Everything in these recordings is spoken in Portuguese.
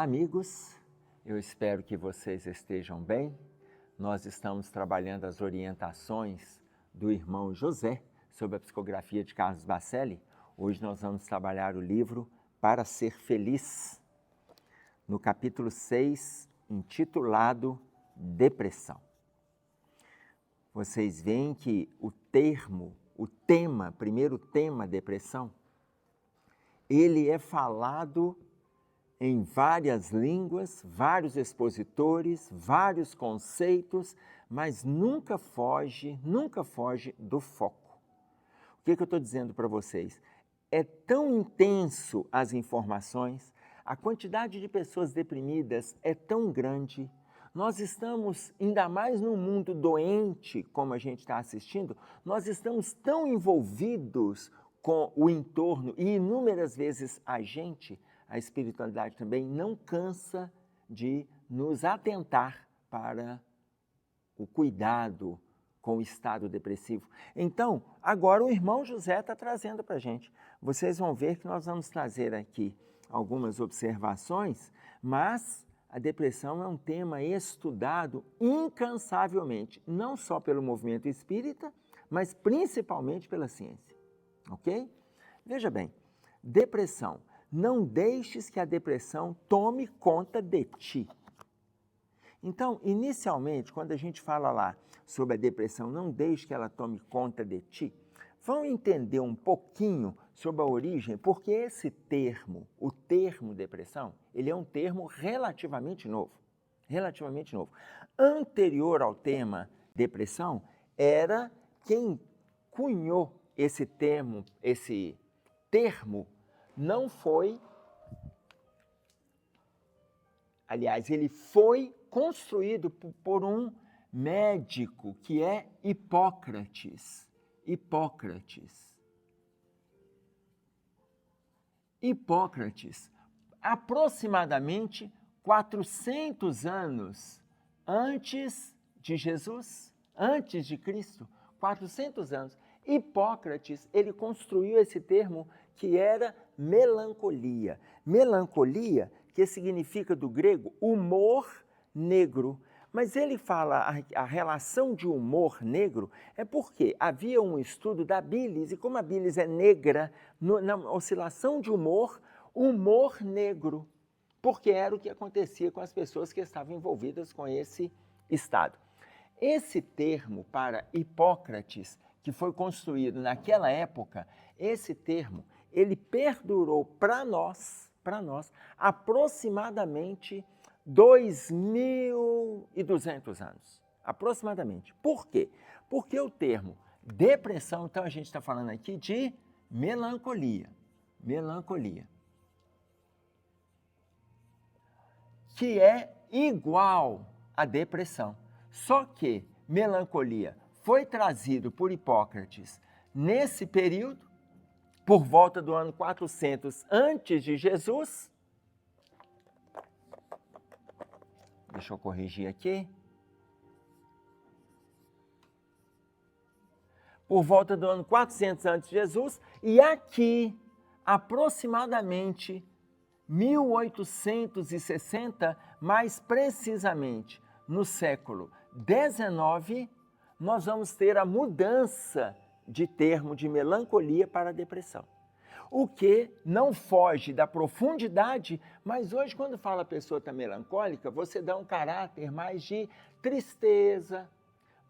Olá, amigos. Eu espero que vocês estejam bem. Nós estamos trabalhando as orientações do irmão José sobre a psicografia de Carlos Bacelli. Hoje nós vamos trabalhar o livro Para Ser Feliz, no capítulo 6, intitulado Depressão. Vocês veem que primeiro tema depressão, ele é falado em várias línguas, vários expositores, vários conceitos, mas nunca foge do foco. O que eu estou dizendo para vocês? É tão intenso as informações, a quantidade de pessoas deprimidas é tão grande, nós estamos, ainda mais num mundo doente, como a gente está assistindo, nós estamos tão envolvidos com o entorno e inúmeras vezes a espiritualidade também não cansa de nos atentar para o cuidado com o estado depressivo. Então, agora o irmão José está trazendo para a gente. Vocês vão ver que nós vamos trazer aqui algumas observações, mas a depressão é um tema estudado incansavelmente, não só pelo movimento espírita, mas principalmente pela ciência. Ok? Veja bem, depressão. Não deixes que a depressão tome conta de ti. Então, inicialmente, quando a gente fala lá sobre a depressão, não deixe que ela tome conta de ti, vamos entender um pouquinho sobre a origem, porque esse termo, o termo depressão, ele é um termo relativamente novo. Relativamente novo. Anterior ao tema depressão, era quem cunhou esse termo não foi, aliás, ele foi construído por um médico que é Hipócrates. Hipócrates, aproximadamente 400 anos antes de Jesus, antes de Cristo, 400 anos. Hipócrates, ele construiu esse termo que era melancolia. Melancolia, que significa do grego humor negro. Mas ele fala a relação de humor negro é porque havia um estudo da bilis, e como a bilis é negra, na oscilação de humor negro, porque era o que acontecia com as pessoas que estavam envolvidas com esse estado. Esse termo para Hipócrates, que foi construído naquela época, esse termo, ele perdurou para nós, aproximadamente 2.200 anos. Aproximadamente. Por quê? Porque o termo depressão, então a gente está falando aqui de melancolia. Melancolia. Que é igual à depressão. Só que melancolia foi trazido por Hipócrates nesse período, por volta do ano 400 antes de Jesus. Deixa eu corrigir aqui. Por volta do ano 400 antes de Jesus, e aqui, aproximadamente 1860, mais precisamente no século XIX, nós vamos ter a mudança de termo de melancolia para depressão. O que não foge da profundidade, mas hoje quando fala a pessoa está melancólica, você dá um caráter mais de tristeza,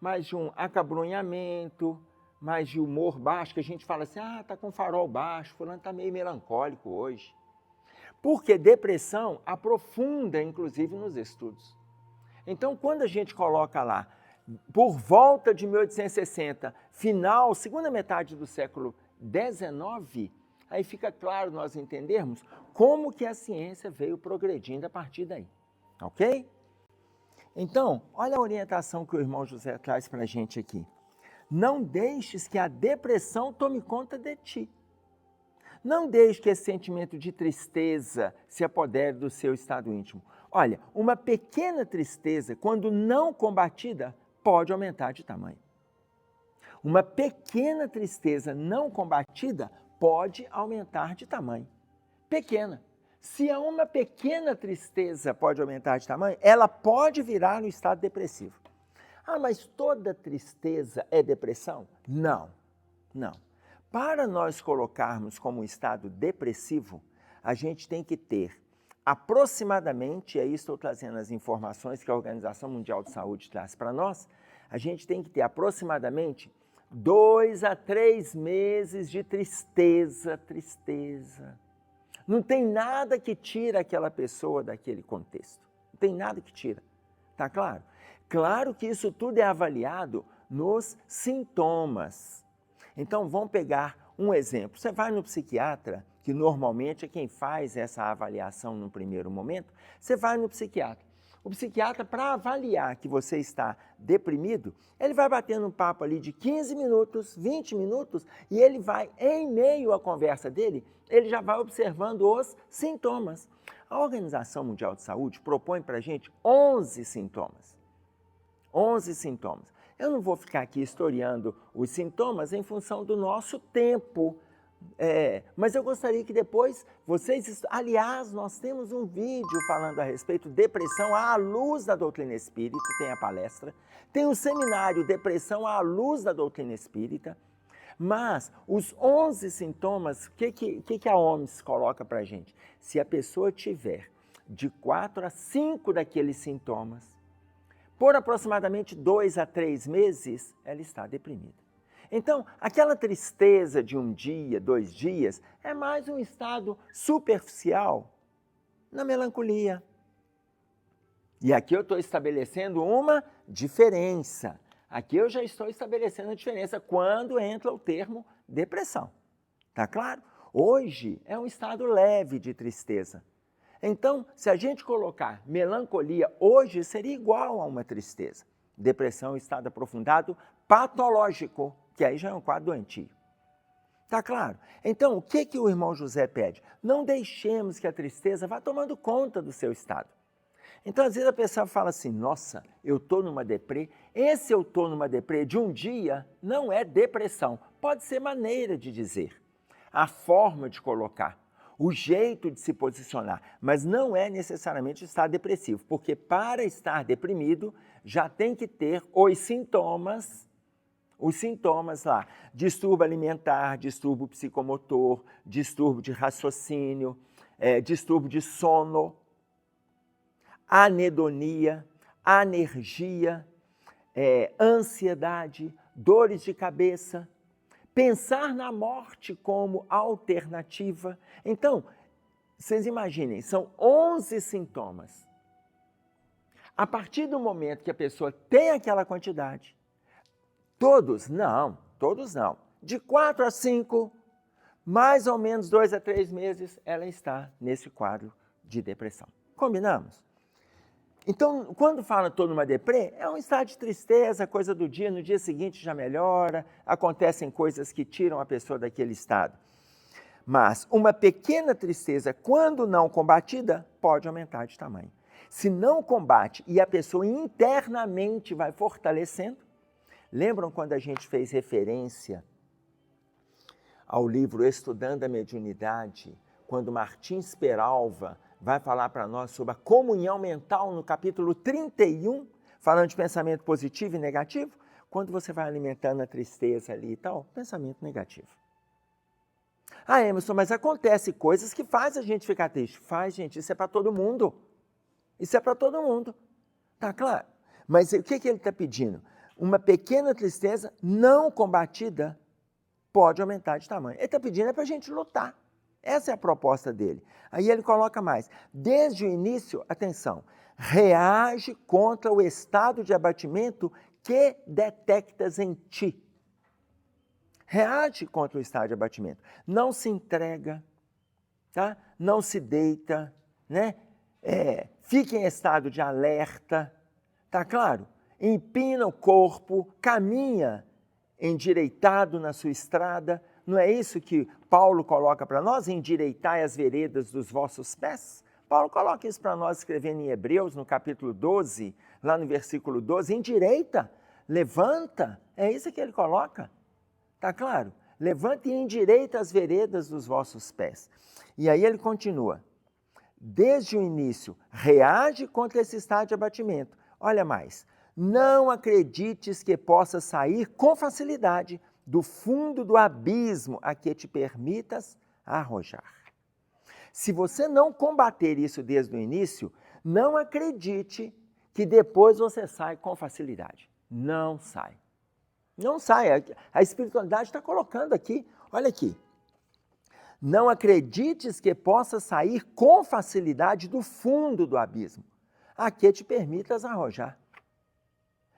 mais de um acabrunhamento, mais de humor baixo, que a gente fala assim, está com farol baixo, fulano está meio melancólico hoje. Porque depressão aprofunda, inclusive, nos estudos. Então, quando a gente coloca lá, por volta de 1860, final, segunda metade do século XIX, aí fica claro nós entendermos como que a ciência veio progredindo a partir daí, ok? Então, olha a orientação que o irmão José traz para a gente aqui. Não deixes que a depressão tome conta de ti. Não deixe que esse sentimento de tristeza se apodere do seu estado íntimo. Olha, uma pequena tristeza, quando não combatida, pode aumentar de tamanho. Uma pequena tristeza não combatida pode aumentar de tamanho. Pequena. Se uma pequena tristeza pode aumentar de tamanho, ela pode virar no estado depressivo. Ah, mas toda tristeza é depressão? Não, não. Para nós colocarmos como um estado depressivo, a gente tem que ter aproximadamente, e aí estou trazendo as informações que a Organização Mundial de Saúde traz para nós, a gente tem que ter aproximadamente 2 a 3 meses de tristeza. Não tem nada que tira aquela pessoa daquele contexto. Não tem nada que tira. Tá claro? Claro que isso tudo é avaliado nos sintomas. Então, vamos pegar um exemplo. Você vai no psiquiatra, que normalmente é quem faz essa avaliação no primeiro momento, você vai no psiquiatra. O psiquiatra, para avaliar que você está deprimido, ele vai batendo um papo ali de 15 minutos, 20 minutos, e ele vai, em meio à conversa dele, ele já vai observando os sintomas. A Organização Mundial de Saúde propõe para a gente 11 sintomas. 11 sintomas. Eu não vou ficar aqui historiando os sintomas em função do nosso tempo, mas eu gostaria que depois vocês... Aliás, nós temos um vídeo falando a respeito de depressão à luz da doutrina espírita, tem a palestra, tem o seminário Depressão à luz da doutrina espírita, mas os 11 sintomas, o que a OMS coloca para a gente? Se a pessoa tiver de 4 a 5 daqueles sintomas, por aproximadamente 2 a 3 meses, ela está deprimida. Então, aquela tristeza de um dia, 2 dias, é mais um estado superficial na melancolia. E aqui eu estou estabelecendo uma diferença. Aqui eu já estou estabelecendo a diferença quando entra o termo depressão. Tá claro? Hoje é um estado leve de tristeza. Então, se a gente colocar melancolia hoje, seria igual a uma tristeza. Depressão é um estado aprofundado patológico, que aí já é um quadro doentio. Tá claro? Então, o que o irmão José pede? Não deixemos que a tristeza vá tomando conta do seu estado. Então, às vezes a pessoa fala assim, nossa, eu estou numa deprê. Esse eu estou numa deprê de um dia não é depressão. Pode ser maneira de dizer, a forma de colocar, o jeito de se posicionar, mas não é necessariamente estar depressivo, porque para estar deprimido já tem que ter os sintomas lá, distúrbio alimentar, distúrbio psicomotor, distúrbio de raciocínio, distúrbio de sono, anedonia, anergia, ansiedade, dores de cabeça, pensar na morte como alternativa. Então, vocês imaginem, são 11 sintomas. A partir do momento que a pessoa tem aquela quantidade, todos não. De 4 a 5, mais ou menos 2 a 3 meses, ela está nesse quadro de depressão. Combinamos? Então, quando fala estou numa deprê, é um estado de tristeza, coisa do dia, no dia seguinte já melhora, acontecem coisas que tiram a pessoa daquele estado. Mas uma pequena tristeza, quando não combatida, pode aumentar de tamanho. Se não combate e a pessoa internamente vai fortalecendo, lembram quando a gente fez referência ao livro Estudando a Mediunidade, quando Martins Peralva vai falar para nós sobre a comunhão mental no capítulo 31, falando de pensamento positivo e negativo? Quando você vai alimentando a tristeza ali e tal, pensamento negativo. Ah, Emerson, mas acontece coisas que fazem a gente ficar triste. Faz, gente, isso é para todo mundo. Isso é para todo mundo. Tá claro? Mas o que ele está pedindo? Uma pequena tristeza não combatida pode aumentar de tamanho. Ele está pedindo para a gente lutar. Essa é a proposta dele. Aí ele coloca mais. Desde o início, atenção, reage contra o estado de abatimento que detectas em ti. Reage contra o estado de abatimento. Não se entrega, tá? Não se deita, né? Fica em estado de alerta, tá claro? Empina o corpo, caminha endireitado na sua estrada. Não é isso que Paulo coloca para nós? Endireitai as veredas dos vossos pés? Paulo coloca isso para nós escrevendo em Hebreus, no capítulo 12, lá no versículo 12. Endireita, levanta, é isso que ele coloca. Tá claro? Levanta e endireita as veredas dos vossos pés. E aí ele continua. desde o início, reage contra esse estado de abatimento. Olha mais, não acredites que possa sair com facilidade do fundo do abismo a que te permitas arrojar. Se você não combater isso desde o início, não acredite que depois você sai com facilidade. Não sai. Não sai. A espiritualidade está colocando aqui, olha aqui. Não acredites que possa sair com facilidade do fundo do abismo, a que te permitas arrojar.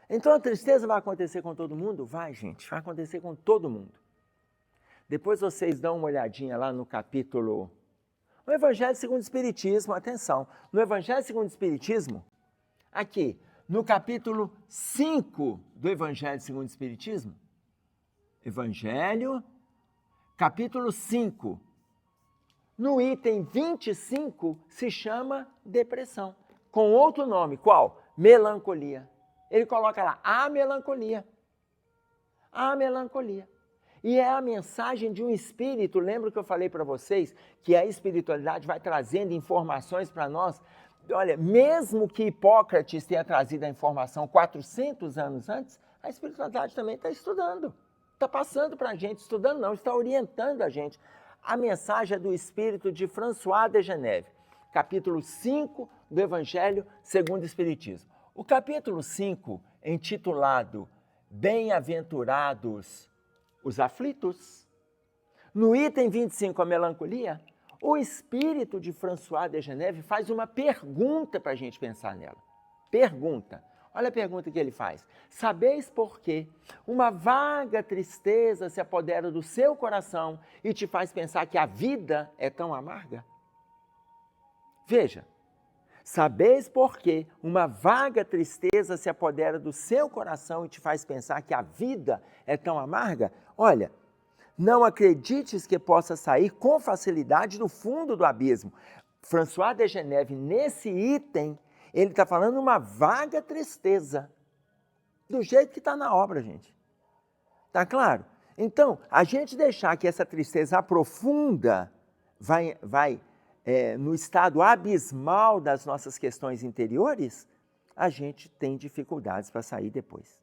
Então a tristeza vai acontecer com todo mundo? Vai, gente, vai acontecer com todo mundo. Depois vocês dão uma olhadinha lá no capítulo... No Evangelho segundo o Espiritismo, atenção, no Evangelho segundo o Espiritismo, aqui, no capítulo 5 do Evangelho segundo o Espiritismo, Evangelho, capítulo 5, no item 25, se chama depressão, com outro nome, qual? Melancolia. Ele coloca lá, a melancolia. A melancolia. E é a mensagem de um espírito, lembra que eu falei para vocês, que a espiritualidade vai trazendo informações para nós. Olha, mesmo que Hipócrates tenha trazido a informação 400 anos antes, a espiritualidade também está estudando. Está passando para a gente, estudando não, está orientando a gente. A mensagem é do espírito de François de Geneve, capítulo 5 do Evangelho segundo o Espiritismo. O capítulo 5, intitulado Bem-aventurados os aflitos, no item 25, a melancolia, o espírito de François de Geneve faz uma pergunta para a gente pensar nela. Pergunta. Olha a pergunta que ele faz. Sabeis por que uma vaga tristeza se apodera do seu coração e te faz pensar que a vida é tão amarga? Veja. Sabeis por que uma vaga tristeza se apodera do seu coração e te faz pensar que a vida é tão amarga? Olha, não acredites que possa sair com facilidade do fundo do abismo. François de Geneve, nesse item, ele está falando uma vaga tristeza, do jeito que está na obra, gente. Tá claro? Então, a gente deixar que essa tristeza aprofunda, vai no estado abismal das nossas questões interiores, a gente tem dificuldades para sair depois.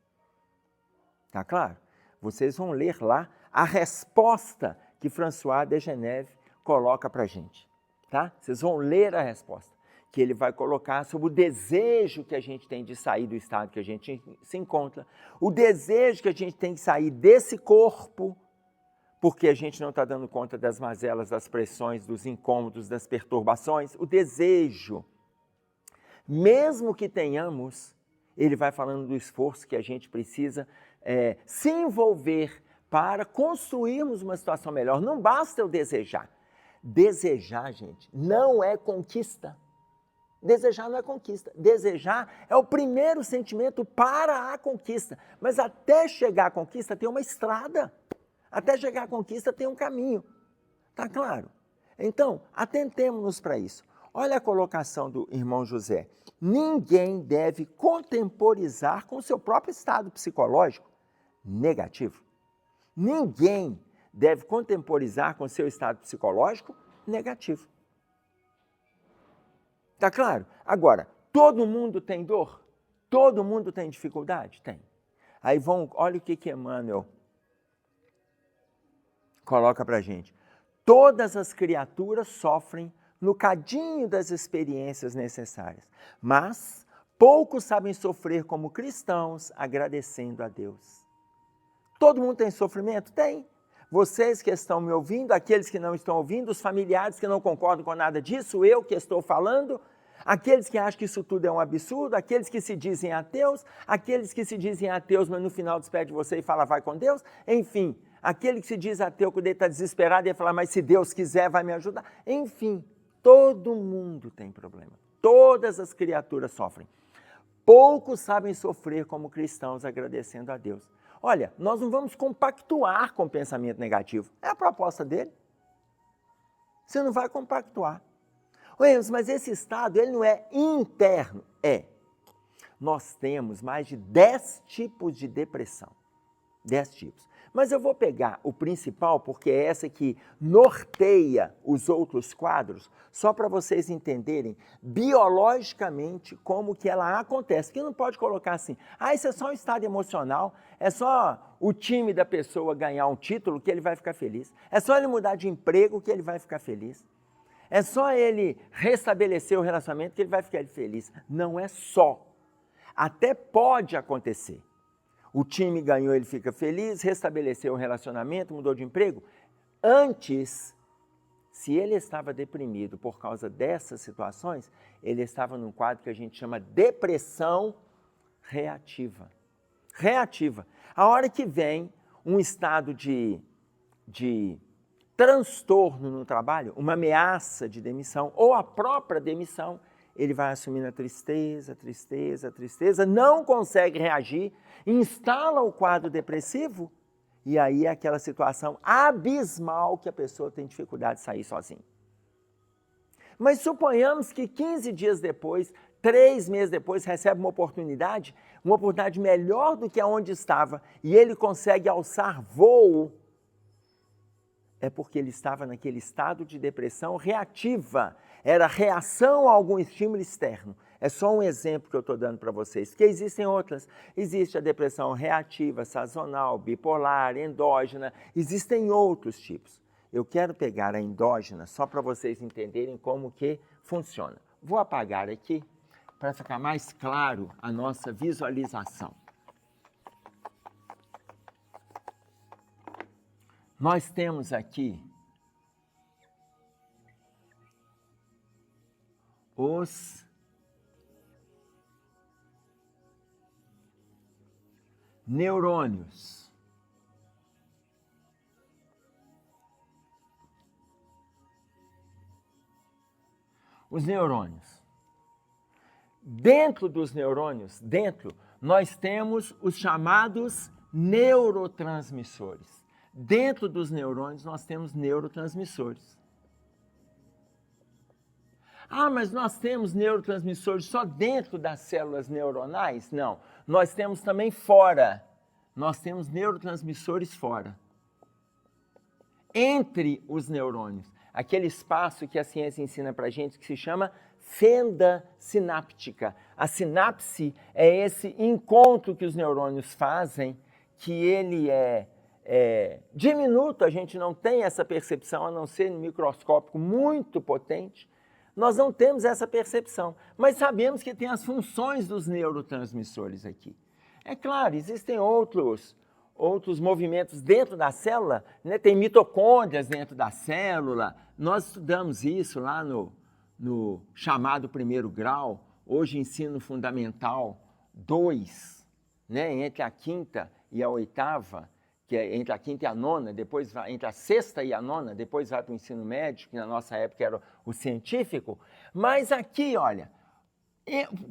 Tá claro? Vocês vão ler lá a resposta que François de Geneve coloca para a gente. Tá? Vocês vão ler a resposta que ele vai colocar sobre o desejo que a gente tem de sair do estado que a gente se encontra, o desejo que a gente tem de sair desse corpo, porque a gente não está dando conta das mazelas, das pressões, dos incômodos, das perturbações, o desejo. Mesmo que tenhamos, ele vai falando do esforço que a gente precisa se envolver para construirmos uma situação melhor. Não basta eu desejar. Desejar, gente, não é conquista. Desejar não é conquista. Desejar é o primeiro sentimento para a conquista. Mas até chegar à conquista tem uma estrada. Até chegar à conquista tem um caminho. Tá claro? Então, atentemos-nos para isso. Olha a colocação do irmão José. Ninguém deve contemporizar com o seu próprio estado psicológico negativo. Ninguém deve contemporizar com o seu estado psicológico negativo. Tá claro? Agora, todo mundo tem dor? Todo mundo tem dificuldade? Tem. Aí olha o que Emmanuel coloca para a gente. Todas as criaturas sofrem no cadinho das experiências necessárias, mas poucos sabem sofrer como cristãos, agradecendo a Deus. Todo mundo tem sofrimento? Tem. Vocês que estão me ouvindo, aqueles que não estão ouvindo, os familiares que não concordam com nada disso, eu que estou falando, aqueles que acham que isso tudo é um absurdo, aqueles que se dizem ateus, aqueles que se dizem ateus, mas no final despede você e fala, vai com Deus, enfim, aquele que se diz ateu, quando ele está desesperado, ele fala, mas se Deus quiser, vai me ajudar. Enfim, todo mundo tem problema. Todas as criaturas sofrem. Poucos sabem sofrer como cristãos, agradecendo a Deus. Olha, nós não vamos compactuar com o pensamento negativo. É a proposta dele. Você não vai compactuar. Mas esse estado, ele não é interno. É. Nós temos mais de 10 tipos de depressão. 10 tipos. Mas eu vou pegar o principal, porque é essa que norteia os outros quadros, só para vocês entenderem biologicamente como que ela acontece. Porque não pode colocar assim, isso é só um estado emocional, é só o time da pessoa ganhar um título que ele vai ficar feliz, é só ele mudar de emprego que ele vai ficar feliz, é só ele restabelecer o relacionamento que ele vai ficar feliz. Não é só. Até pode acontecer. O time ganhou, ele fica feliz, restabeleceu o relacionamento, mudou de emprego. Antes, se ele estava deprimido por causa dessas situações, ele estava num quadro que a gente chama depressão reativa. Reativa. A hora que vem um estado de transtorno no trabalho, uma ameaça de demissão ou a própria demissão, ele vai assumindo a tristeza, não consegue reagir, instala o quadro depressivo e aí é aquela situação abismal que a pessoa tem dificuldade de sair sozinha. Mas suponhamos que 15 dias depois, 3 meses depois, recebe uma oportunidade melhor do que aonde estava e ele consegue alçar voo. É porque ele estava naquele estado de depressão reativa, era reação a algum estímulo externo. É só um exemplo que eu estou dando para vocês, porque existem outras. Existe a depressão reativa, sazonal, bipolar, endógena, existem outros tipos. Eu quero pegar a endógena só para vocês entenderem como que funciona. Vou apagar aqui para ficar mais claro a nossa visualização. Nós temos aqui os neurônios. Os neurônios. Dentro dos neurônios, nós temos os chamados neurotransmissores. Dentro dos neurônios, nós temos neurotransmissores. Mas nós temos neurotransmissores só dentro das células neuronais? Não. Nós temos também fora. Nós temos neurotransmissores fora. Entre os neurônios. Aquele espaço que a ciência ensina para a gente que se chama fenda sináptica. A sinapse é esse encontro que os neurônios fazem, que ele é diminuto, a gente não tem essa percepção, a não ser no microscópico muito potente, nós não temos essa percepção, mas sabemos que tem as funções dos neurotransmissores aqui. É claro, existem outros movimentos dentro da célula, né? Tem mitocôndrias dentro da célula, nós estudamos isso lá no chamado primeiro grau, hoje ensino fundamental 2, né? Entre a quinta e a oitava, que é entre a quinta e a nona, depois vai entre a sexta e a nona, depois vai para o ensino médio, que na nossa época era o científico. Mas aqui, olha,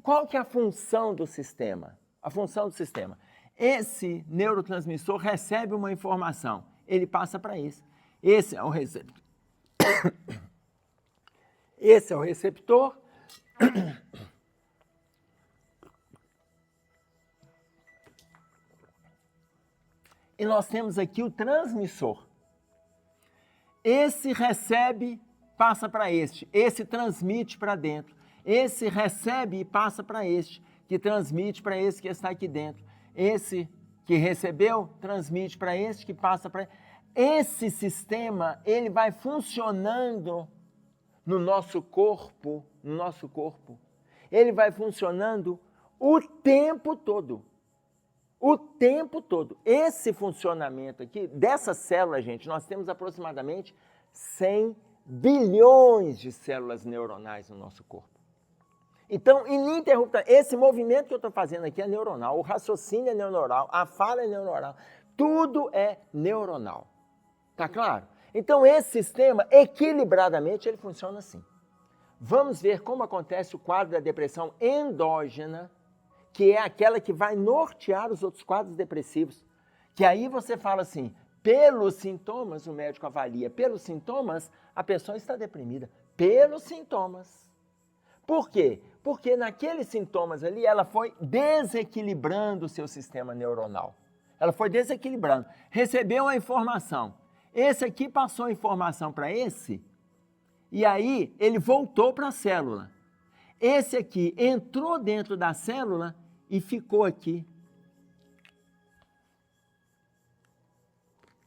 qual que é a função do sistema? A função do sistema. Esse neurotransmissor recebe uma informação, ele passa para isso. Esse é o receptor. Esse é o receptor. E nós temos aqui o transmissor. Esse recebe, passa para este. Esse transmite para dentro. Esse recebe e passa para este, que transmite para esse que está aqui dentro. Esse que recebeu, transmite para este, que passa para... Esse sistema, ele vai funcionando no nosso corpo, Ele vai funcionando o tempo todo. O tempo todo. Esse funcionamento aqui, dessa célula, gente, nós temos aproximadamente 100 bilhões de células neuronais no nosso corpo. Então, ininterruptamente, esse movimento que eu estou fazendo aqui é neuronal, o raciocínio é neuronal, a fala é neuronal, tudo é neuronal. Tá claro? Então, esse sistema, equilibradamente, ele funciona assim. Vamos ver como acontece o quadro da depressão endógena, que é aquela que vai nortear os outros quadros depressivos. Que aí você fala assim, pelos sintomas, o médico avalia, pelos sintomas, a pessoa está deprimida. Pelos sintomas. Por quê? Porque naqueles sintomas ali, ela foi desequilibrando o seu sistema neuronal. Ela foi desequilibrando. Recebeu a informação. Esse aqui passou a informação para esse, e aí ele voltou para a célula. Esse aqui entrou dentro da célula e ficou aqui.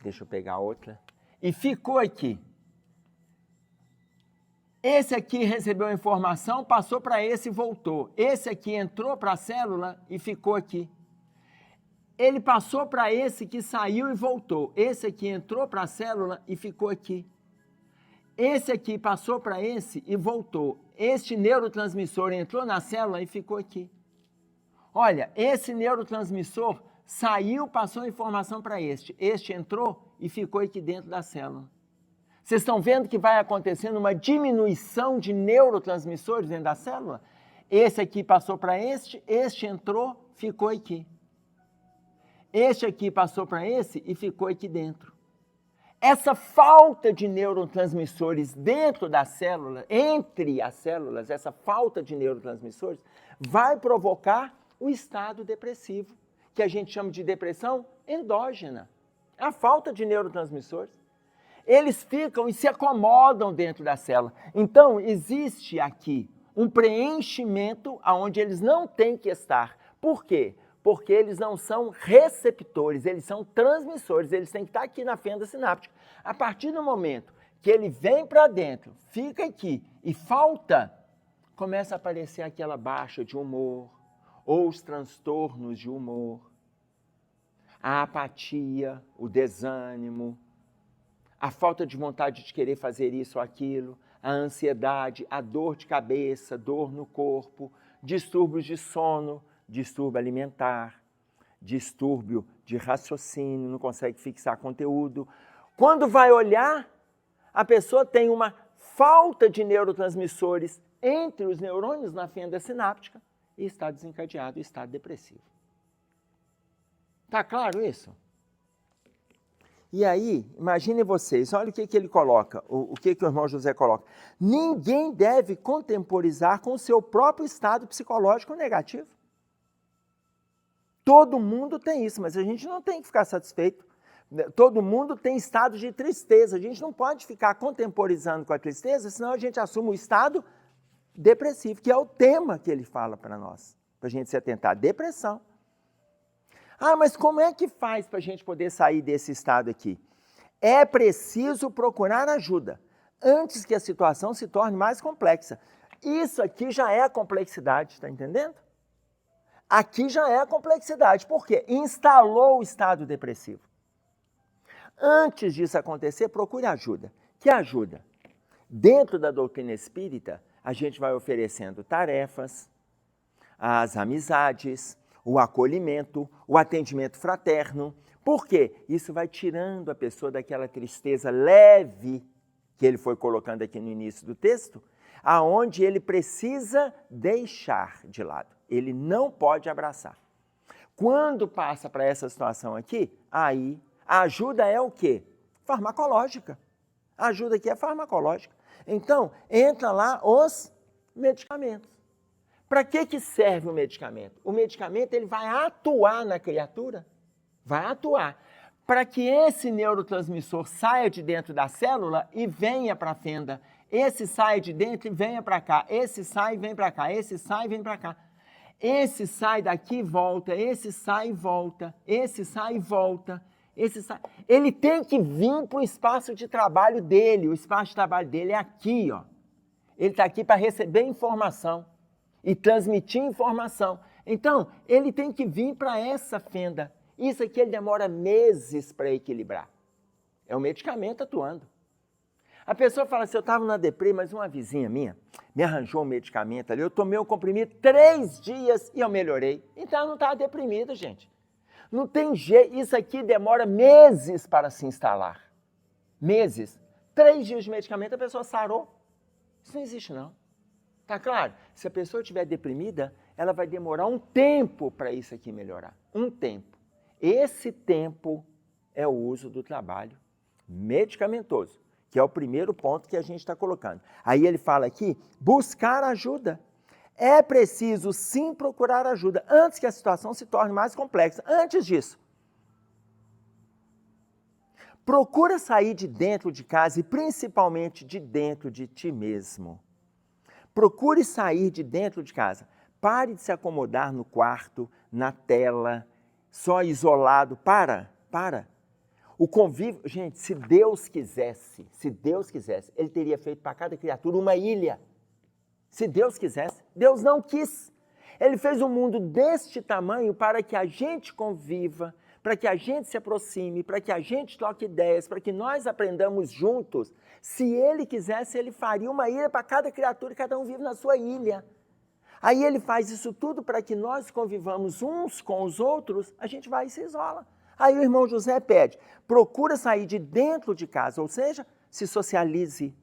Deixa eu pegar outra. E ficou aqui. Esse aqui recebeu a informação, passou para esse e voltou. Esse aqui entrou para a célula e ficou aqui. Ele passou para esse que saiu e voltou. Esse aqui entrou para a célula e ficou aqui. Esse aqui passou para esse e voltou. Este neurotransmissor entrou na célula e ficou aqui. Olha, esse neurotransmissor saiu, passou a informação para este. Este entrou e ficou aqui dentro da célula. Vocês estão vendo que vai acontecendo uma diminuição de neurotransmissores dentro da célula? Esse aqui passou para este entrou, ficou aqui. Este aqui passou para esse e ficou aqui dentro. Essa falta de neurotransmissores dentro da célula, entre as células, essa falta de neurotransmissores, vai provocar o estado depressivo, que a gente chama de depressão endógena. A falta de neurotransmissores. Eles ficam e se acomodam dentro da célula. Então, existe aqui um preenchimento onde eles não têm que estar. Por quê? Porque eles não são receptores, eles são transmissores, eles têm que estar aqui na fenda sináptica. A partir do momento que ele vem para dentro, fica aqui e falta, começa a aparecer aquela baixa de humor, ou os transtornos de humor, a apatia, o desânimo, a falta de vontade de querer fazer isso ou aquilo, a ansiedade, a dor de cabeça, dor no corpo, distúrbios de sono, distúrbio alimentar, distúrbio de raciocínio, não consegue fixar conteúdo. Quando vai olhar, a pessoa tem uma falta de neurotransmissores entre os neurônios na fenda sináptica e está desencadeado o estado depressivo. Está claro isso? E aí, imaginem vocês, olha o que ele coloca, o que o irmão José coloca. Ninguém deve contemporizar com o seu próprio estado psicológico negativo. Todo mundo tem isso, mas a gente não tem que ficar satisfeito. Todo mundo tem estado de tristeza. A gente não pode ficar contemporizando com a tristeza, senão a gente assume o estado depressivo, que é o tema que ele fala para nós, para a gente se atentar. Depressão. Ah, mas como é que faz para a gente poder sair desse estado aqui? É preciso procurar ajuda, antes que a situação se torne mais complexa. Isso aqui já é a complexidade, está entendendo? Aqui já é a complexidade. Por quê? Instalou o estado depressivo. Antes disso acontecer, procure ajuda. Que ajuda? Dentro da doutrina espírita, a gente vai oferecendo tarefas, as amizades, o acolhimento, o atendimento fraterno. Por quê? Isso vai tirando a pessoa daquela tristeza leve que ele foi colocando aqui no início do texto, aonde ele precisa deixar de lado. Ele não pode abraçar. Quando passa para essa situação aqui, aí a ajuda é o quê? Farmacológica. A ajuda aqui é farmacológica. Então, entra lá os medicamentos. Para que serve o medicamento? O medicamento ele vai atuar na criatura, vai atuar, para que esse neurotransmissor saia de dentro da célula e venha para a fenda. Esse sai de dentro e venha para cá, esse sai e vem para cá, esse sai e vem para cá. Esse sai daqui e volta, esse sai e volta, esse sai e volta, esse sai. Ele tem que vir para o espaço de trabalho dele, o espaço de trabalho dele é aqui, ó. Ele está aqui para receber informação e transmitir informação. Então, ele tem que vir para essa fenda. Isso aqui ele demora meses para equilibrar. É o medicamento atuando. A pessoa fala assim, eu estava na deprê, mas uma vizinha minha me arranjou um medicamento ali, eu tomei o comprimido 3 dias e eu melhorei. Então, ela não estava deprimida, gente. Não tem jeito, isso aqui demora meses para se instalar. Meses. 3 dias de medicamento, a pessoa sarou. Isso não existe, não. Tá claro? Se a pessoa estiver deprimida, ela vai demorar um tempo para isso aqui melhorar. Um tempo. Esse tempo é o uso do trabalho medicamentoso, que é o primeiro ponto que a gente está colocando. Aí ele fala aqui, buscar ajuda. É preciso sim procurar ajuda, antes que a situação se torne mais complexa. Antes disso, Procura sair de dentro de casa e principalmente de dentro de ti mesmo. Procure sair de dentro de casa. Pare de se acomodar no quarto, na tela, só isolado. Para. O convívio, gente, se Deus quisesse, Ele teria feito para cada criatura uma ilha. Se Deus quisesse, Deus não quis. Ele fez um mundo deste tamanho para que a gente conviva, para que a gente se aproxime, para que a gente troque ideias, para que nós aprendamos juntos. Se Ele quisesse, Ele faria uma ilha para cada criatura e cada um vive na sua ilha. Aí Ele faz isso tudo para que nós convivamos uns com os outros, a gente vai e se isola. Aí o irmão José pede, procura sair de dentro de casa, ou seja, se socialize.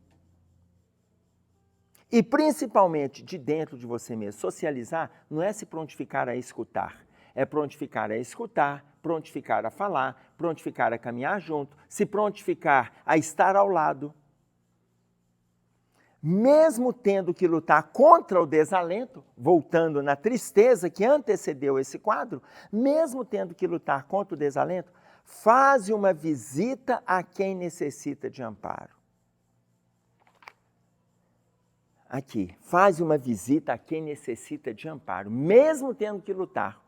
E principalmente de dentro de você mesmo. Socializar não é se prontificar a escutar, é prontificar a escutar, prontificar a falar, prontificar a caminhar junto, se prontificar a estar ao lado. Mesmo tendo que lutar contra o desalento, voltando na tristeza que antecedeu esse quadro, mesmo tendo que lutar contra o desalento, faze uma visita a quem necessita de amparo. Aqui, faz uma visita a quem necessita de amparo, mesmo tendo que lutar.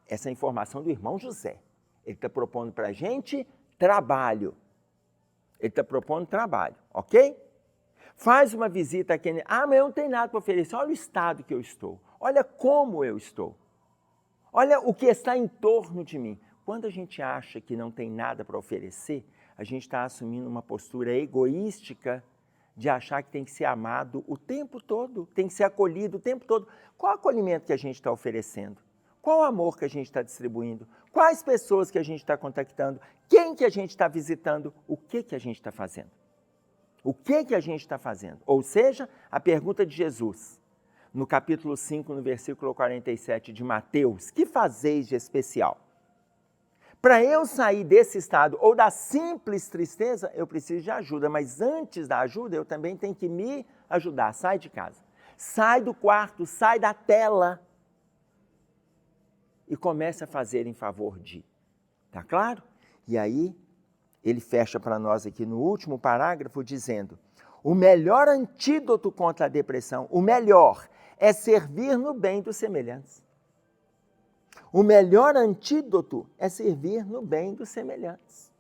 Essa é a informação do irmão José. Ele está propondo para a gente trabalho. Ok? Faz uma visita a quem... mas eu não tenho nada para oferecer. Olha o estado que eu estou. Olha como eu estou. Olha o que está em torno de mim. Quando a gente acha que não tem nada para oferecer, a gente está assumindo uma postura egoística de achar que tem que ser amado o tempo todo, tem que ser acolhido o tempo todo. Qual acolhimento que a gente está oferecendo? Qual amor que a gente está distribuindo? Quais pessoas que a gente está contactando? Quem que a gente está visitando? O que que a gente está fazendo? O que que a gente está fazendo? Ou seja, a pergunta de Jesus, no capítulo 5, no versículo 47 de Mateus, que fazeis de especial? Para eu sair desse estado ou da simples tristeza, eu preciso de ajuda, mas antes da ajuda, eu também tenho que me ajudar. Sai de casa, sai do quarto, sai da tela e comece a fazer em favor de. Tá claro? E aí, ele fecha para nós aqui no último parágrafo dizendo, o melhor antídoto contra a depressão, o melhor é servir no bem dos semelhantes. O melhor antídoto é servir no bem dos semelhantes.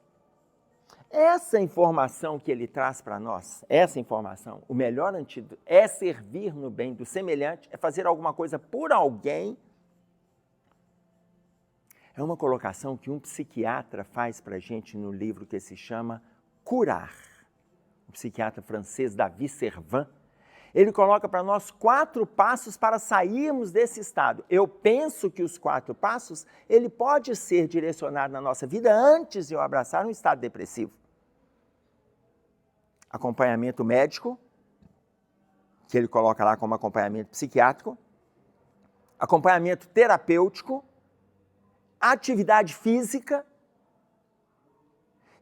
Essa informação que ele traz para nós, essa informação, o melhor antídoto é servir no bem do semelhante, é fazer alguma coisa por alguém. É uma colocação que um psiquiatra faz para a gente no livro que se chama Curar. O psiquiatra francês David Servan, ele coloca para nós 4 passos para sairmos desse estado. Eu penso que os 4 passos, ele pode ser direcionado na nossa vida antes de eu abraçar um estado depressivo. Acompanhamento médico, que ele coloca lá como acompanhamento psiquiátrico. Acompanhamento terapêutico. Atividade física.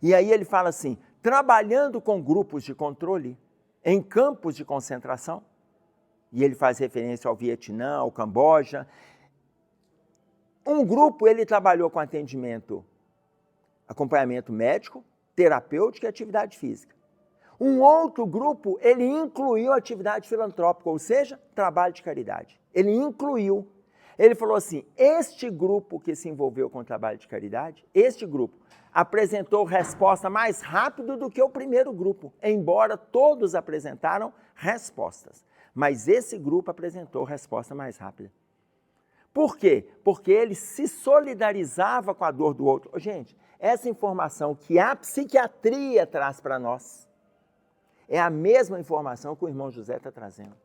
E aí ele fala assim, trabalhando com grupos de controle, em campos de concentração, e ele faz referência ao Vietnã, ao Camboja. Um grupo ele trabalhou com acompanhamento médico, terapêutico e atividade física. Um outro grupo ele incluiu atividade filantrópica, ou seja, trabalho de caridade. Ele incluiu. Ele falou assim, este grupo que se envolveu com o trabalho de caridade, este grupo apresentou resposta mais rápido do que o primeiro grupo, embora todos apresentaram respostas. Mas esse grupo apresentou resposta mais rápida. Por quê? Porque ele se solidarizava com a dor do outro. Gente, essa informação que a psiquiatria traz para nós é a mesma informação que o irmão José está trazendo.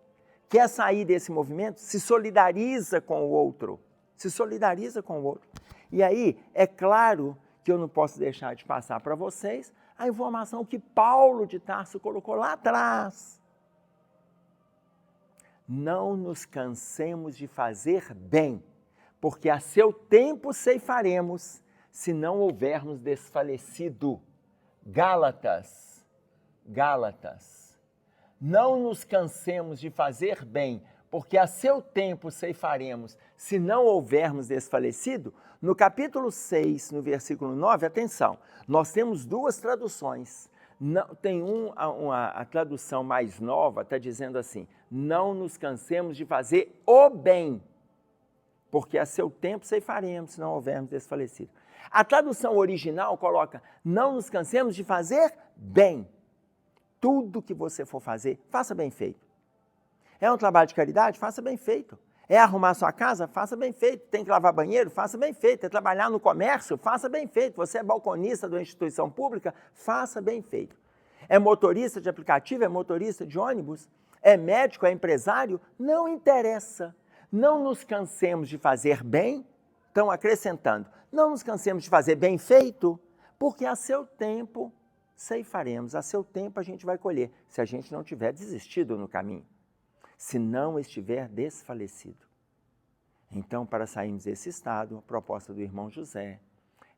Quer sair desse movimento? Se solidariza com o outro. Se solidariza com o outro. E aí, é claro que eu não posso deixar de passar para vocês a informação que Paulo de Tarso colocou lá atrás. Não nos cansemos de fazer bem, porque a seu tempo ceifaremos, se não houvermos desfalecido. Gálatas. Não nos cansemos de fazer bem, porque a seu tempo ceifaremos, se não houvermos desfalecido, no capítulo 6, no versículo 9, atenção, nós temos duas traduções. Não, tem a tradução mais nova, está dizendo assim, não nos cansemos de fazer o bem, porque a seu tempo ceifaremos, se não houvermos desfalecido. A tradução original coloca, não nos cansemos de fazer bem. Tudo que você for fazer, faça bem feito. É um trabalho de caridade? Faça bem feito. É arrumar sua casa? Faça bem feito. Tem que lavar banheiro? Faça bem feito. É trabalhar no comércio? Faça bem feito. Você é balconista de uma instituição pública? Faça bem feito. É motorista de aplicativo? É motorista de ônibus? É médico? É empresário? Não interessa. Não nos cansemos de fazer bem. Estão acrescentando. Não nos cansemos de fazer bem feito, porque a seu tempo ceifaremos. A seu tempo a gente vai colher, se a gente não tiver desistido no caminho. Se não estiver desfalecido. Então, para sairmos desse estado, a proposta do irmão José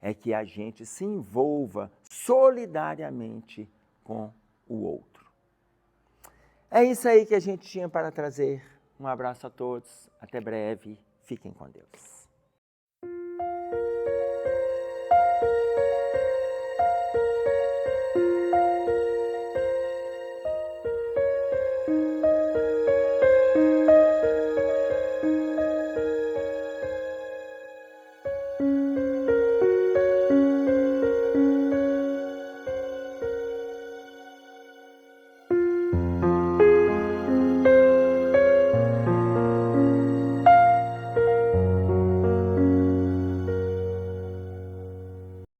é que a gente se envolva solidariamente com o outro. É isso aí que a gente tinha para trazer. Um abraço a todos, até breve, fiquem com Deus.